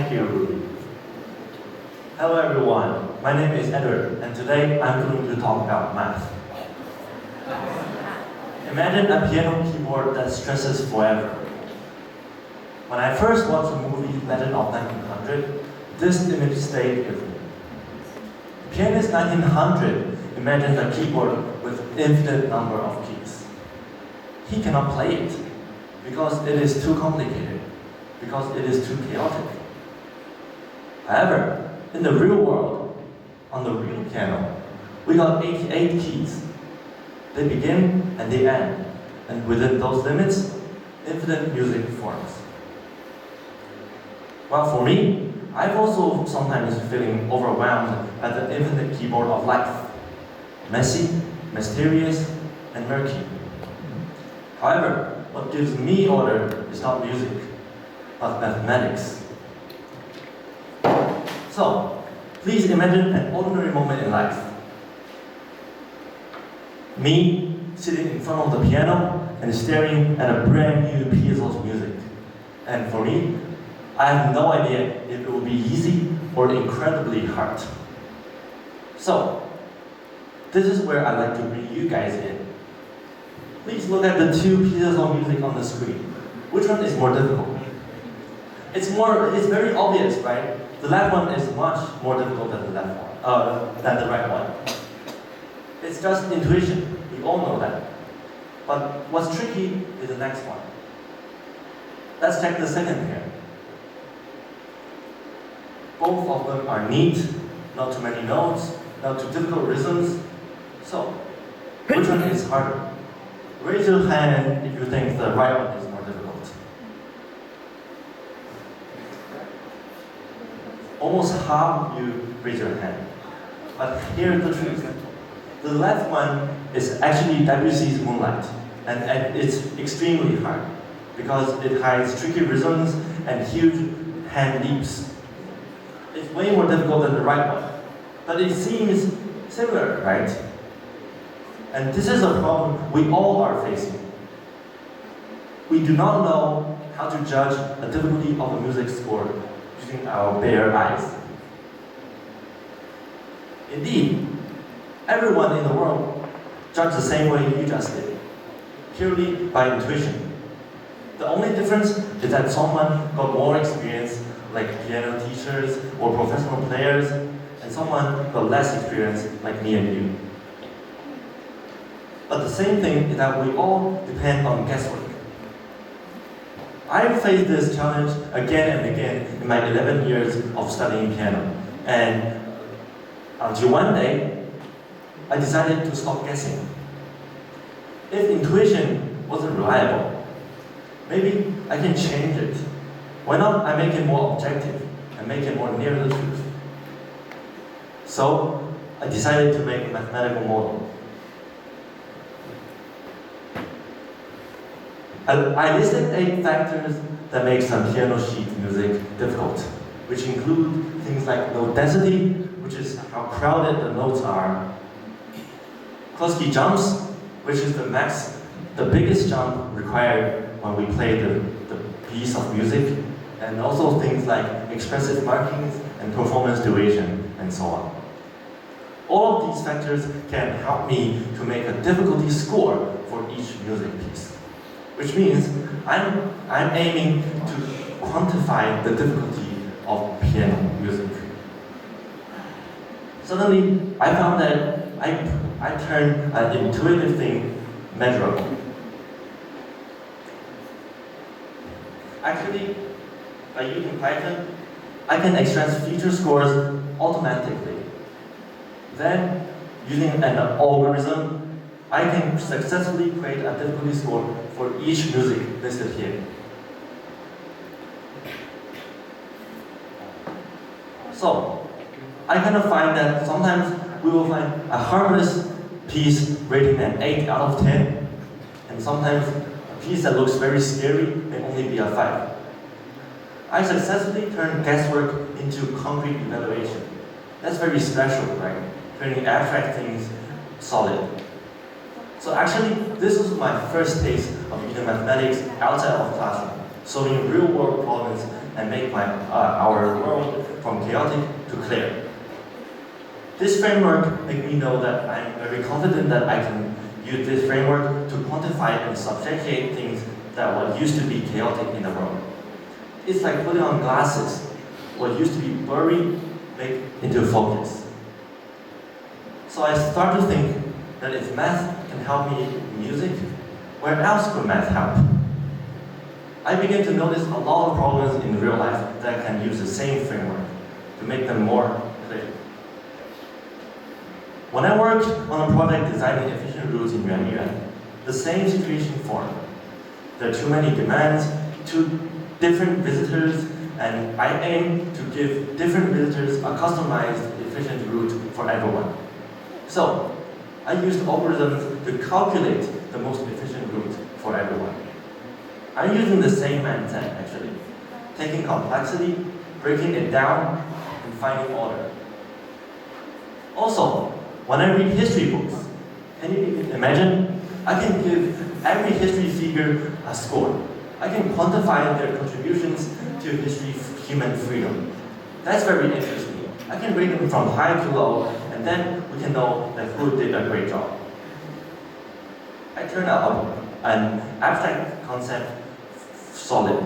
Thank you, Ruby. Hello everyone, my name is Edward, and today I'm going to talk about math. Imagine a piano keyboard that stresses forever. When I first watched the movie Legend of 1900, this image stayed with me. The pianist 1900 imagined a keyboard with infinite number of keys. He cannot play it because it is too complicated, because it is too chaotic. However, in the real world, on the real piano, we got 88 keys. They begin and they end, and within those limits, infinite music forms. Well, for me, I've also sometimes feeling overwhelmed by the infinite keyboard of life. Messy, mysterious, and murky. However, what gives me order is not music, but mathematics. So, please imagine an ordinary moment in life. Me sitting in front of the piano and staring at a brand new piece of music. And for me, I have no idea if it will be easy or incredibly hard. So, this is where I'd like to bring you guys in. Please look at the two pieces of music on the screen. Which one is more difficult? It's very obvious, right? The left one is much more difficult than the right one. It's just intuition. We all know that. But what's tricky is the next one. Let's check the second pair. Both of them are neat, not too many notes, not too difficult rhythms. So, which one is harder? Raise your hand if you think the right one is more difficult. Almost half of you raise your hand. But here's the truth. The left one is actually Debussy's Moonlight, and it's extremely hard because it hides tricky rhythms and huge hand leaps. It's way more difficult than the right one, but it seems similar, right? And this is a problem we all are facing. We do not know how to judge the difficulty of a music score using our bare eyes. Indeed, everyone in the world judges the same way you just did, purely by intuition. The only difference is that someone got more experience, like piano teachers or professional players, and someone got less experience, like me and you. But the same thing is that we all depend on guesswork. I've faced this challenge again and again in my 11 years of studying piano. And until one day, I decided to stop guessing. If intuition wasn't reliable, maybe I can change it. Why not I make it more objective and make it more near the truth? So, I decided to make a mathematical model. I listed 8 factors that make some piano sheet music difficult, which include things like note density, which is how crowded the notes are, Klossky jumps, which is the biggest jump required when we play the piece of music, and also things like expressive markings and performance duration, and so on. All of these factors can help me to make a difficulty score for each music piece. Which means I'm aiming to quantify the difficulty of piano music. Suddenly, I found that I turned an intuitive thing measurable. Actually, by using Python, I can extract feature scores automatically. Then, using an algorithm, I can successfully create a difficulty score for each music listed here. So, I kind of find that sometimes we will find a harmless piece rating an 8 out of 10, and sometimes a piece that looks very scary may only be a 5. I successfully turned guesswork into concrete evaluation. That's very special, right? Turning abstract things solid. So actually, this was my first taste of using mathematics outside of classroom. solving real-world problems, and make our world from chaotic to clear. This framework makes me know that I'm very confident that I can use this framework to quantify and substantiate things that what used to be chaotic in the world. It's like putting on glasses. What used to be blurry, make into focus. So I start to think that if math can help me in music, where else could math help? I began to notice a lot of problems in real life that can use the same framework to make them more clear. When I worked on a project designing efficient routes in Yuanyuan, the same situation formed. There are too many demands, too different visitors, and I aim to give different visitors a customized, efficient route for everyone. So, I used algorithms to calculate the most efficient route for everyone. I'm using the same mindset, actually. Taking complexity, breaking it down, and finding order. Also, when I read history books, can you imagine? I can give every history figure a score. I can quantify their contributions to history of human freedom. That's very interesting. I can rate them from high to low, and then we can know that who did a great job. I turned out an abstract concept solid.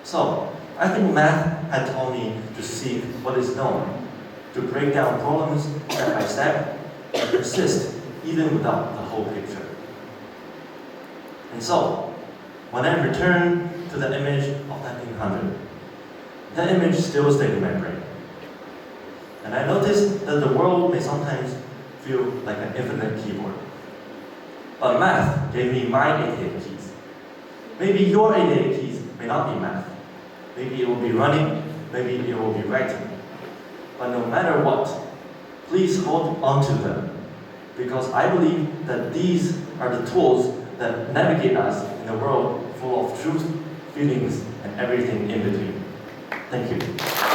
So, I think math had taught me to seek what is known, to break down problems step by step, and persist even without the whole picture. And so, when I return to the image of 1900, that image still stays in my brain. And I noticed that the world may sometimes feel like an infinite keyboard. But math gave me my 88 keys. Maybe your 88 keys may not be math. Maybe it will be running, maybe it will be writing. But no matter what, please hold on to them, because I believe that these are the tools that navigate us in a world full of truth, feelings, and everything in between. Thank you.